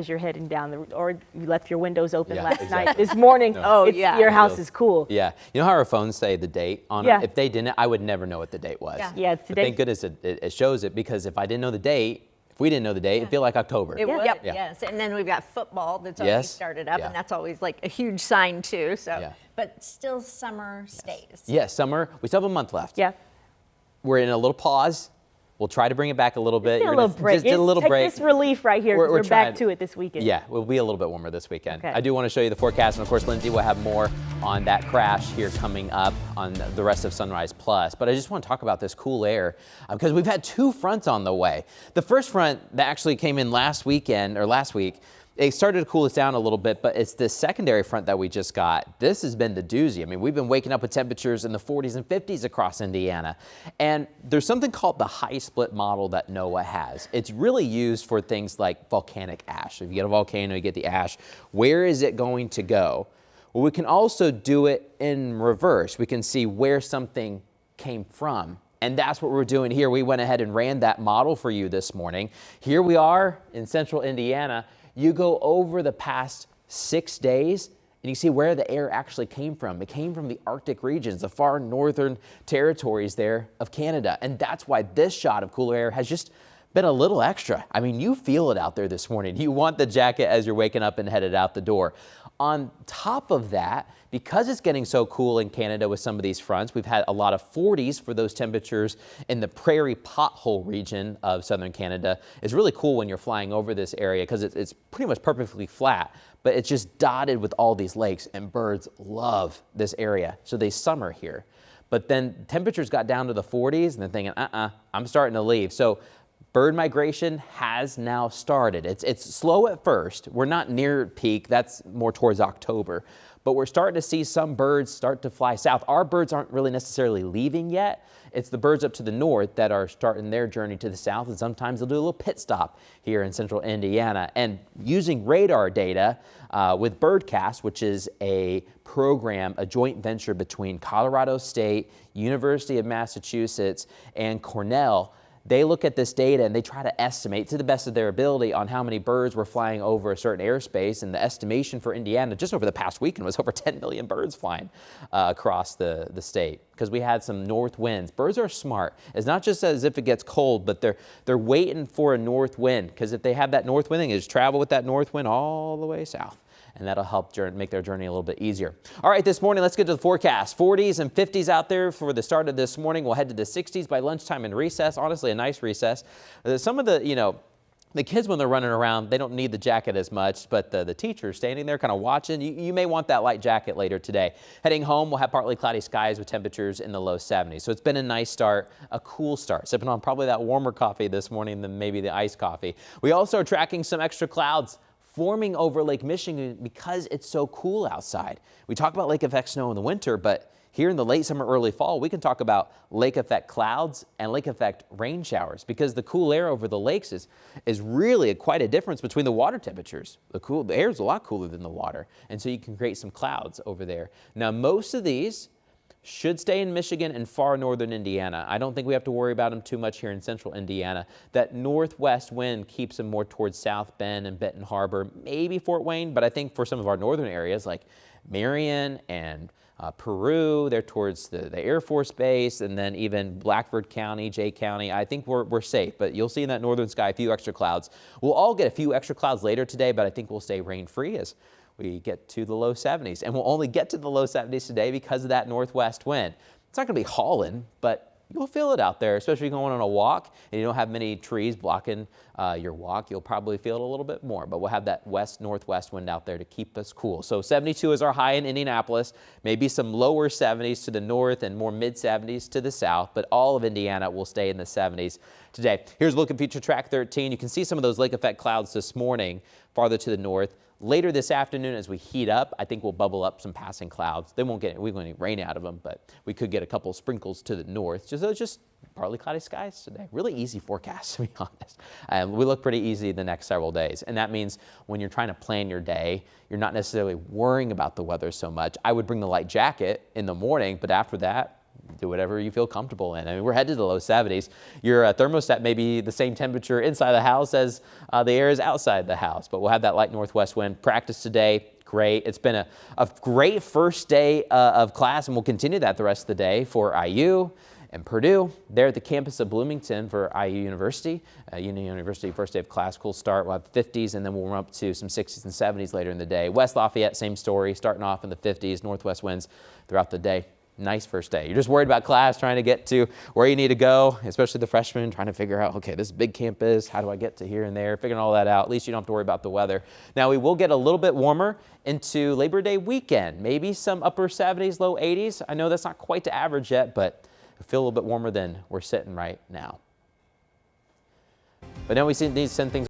as you're heading down, or you left your windows open last exactly. night. This morning, your house is cool. Yeah. You know how our phones say the date on it? If they didn't, I would never know what the date was. Yeah, it's But today. thank goodness it shows it, because if I didn't know the date, if we didn't know the date, it'd feel like October. It would, Yep. yes. And then we've got football that's already started up, and that's always like a huge sign too. So, but still summer stays. Yes, summer. We still have a month left. Yeah. We're in a little pause. We'll try to bring it back a little bit. Just a little break. Just a little break. Take this relief right here, because we're back to it this weekend. Yeah, we'll be a little bit warmer this weekend. Okay. I do want to show you the forecast, and of course, Lindsay will have more on that crash here coming up on the rest of Sunrise Plus. But I just want to talk about this cool air, because we've had 2 fronts on the way. The first front that actually came in last week, it started to cool us down a little bit, but it's this secondary front that we just got. This has been the doozy. I mean, we've been waking up with temperatures in the 40s and 50s across Indiana. And there's something called the high split model that NOAA has. It's really used for things like volcanic ash. If you get a volcano, you get the ash. Where is it going to go? Well, we can also do it in reverse. We can see where something came from. And that's what we're doing here. We went ahead and ran that model for you this morning. Here we are in central Indiana. You go over the past 6 days, and you see where the air actually came from. It came from the Arctic regions, the far northern territories there of Canada. And that's why this shot of cooler air has just been a little extra. I mean, you feel it out there this morning. You want the jacket as you're waking up and headed out the door. On top of that, because it's getting so cool in Canada with some of these fronts, we've had a lot of 40s for those temperatures in the prairie pothole region of southern Canada. It's really cool when you're flying over this area, because it's pretty much perfectly flat, but it's just dotted with all these lakes, and birds love this area, so they summer here. But then temperatures got down to the 40s, and they're thinking, I'm starting to leave. So bird migration has now started. It's slow at first. We're not near peak. That's more towards October. But we're starting to see some birds start to fly south. Our birds aren't really necessarily leaving yet. It's the birds up to the north that are starting their journey to the south, and sometimes they'll do a little pit stop here in central Indiana. And using radar data with Birdcast, which is a program, a joint venture between Colorado State, University of Massachusetts, and Cornell, they look at this data and they try to estimate to the best of their ability on how many birds were flying over a certain airspace. And the estimation for Indiana just over the past weekend was over 10 million birds flying across the state, because we had some north winds. Birds are smart. It's not just as if it gets cold, but they're waiting for a north wind, because if they have that north wind, they just travel with that north wind all the way south. And that'll help make their journey a little bit easier. All right, this morning, let's get to the forecast. 40s and 50s out there for the start of this morning. We'll head to the 60s by lunchtime and recess. Honestly, a nice recess. Some of the kids, when they're running around, they don't need the jacket as much, but the teachers standing there kind of watching, you may want that light jacket later today. Heading home, we'll have partly cloudy skies with temperatures in the low 70s. So it's been a nice start, a cool start. Sipping on probably that warmer coffee this morning than maybe the iced coffee. We also are tracking some extra clouds forming over Lake Michigan because it's so cool outside. We talk about lake effect snow in the winter, but here in the late summer, early fall, we can talk about lake effect clouds and lake effect rain showers, because the cool air over the lakes is really quite a difference between the water temperatures. The air is a lot cooler than the water, and so you can create some clouds over there. Now, most of these should stay in Michigan and far northern Indiana. I don't think we have to worry about them too much here in central Indiana. That northwest wind keeps them more towards South Bend and Benton Harbor, maybe Fort Wayne, but I think for some of our northern areas like Marion and Peru, they're towards the Air Force Base, and then even Blackford County, Jay County, I think we're safe, but you'll see in that northern sky a few extra clouds. We'll all get a few extra clouds later today, but I think we'll stay rain-free as we get to the low 70s. And we'll only get to the low 70s today because of that northwest wind. It's not going to be hauling, but you'll feel it out there, especially going on a walk and you don't have many trees blocking your walk. You'll probably feel it a little bit more, but we'll have that west-northwest wind out there to keep us cool. So 72 is our high in Indianapolis, maybe some lower 70s to the north and more mid-70s to the south, but all of Indiana will stay in the 70s today. Here's a look at future track 13. You can see some of those lake effect clouds this morning farther to the north. Later this afternoon, as we heat up, I think we'll bubble up some passing clouds. We won't get any rain out of them, but we could get a couple sprinkles to the north. Just partly cloudy skies today. Really easy forecast, to be honest. We look pretty easy the next several days. And that means when you're trying to plan your day, you're not necessarily worrying about the weather so much. I would bring the light jacket in the morning, but after that, do whatever you feel comfortable in. I mean, we're headed to the low 70s. Your thermostat may be the same temperature inside the house as the air is outside the house, but we'll have that light northwest wind. Practice today, great. It's been a great first day of class, and we'll continue that the rest of the day for IU and Purdue. They're at the campus of Bloomington for IU University. Union University, first day of class, cool start. We'll have 50s, and then we'll run up to some 60s and 70s later in the day. West Lafayette, same story, starting off in the 50s, northwest winds throughout the day. Nice first day. You're just worried about class, trying to get to where you need to go, especially the freshmen, trying to figure out, okay, this is a big campus. How do I get to here and there? Figuring all that out. At least you don't have to worry about the weather. Now, we will get a little bit warmer into Labor Day weekend. Maybe some upper 70s, low 80s. I know that's not quite the average yet, but I feel a little bit warmer than we're sitting right now. But now we need to send things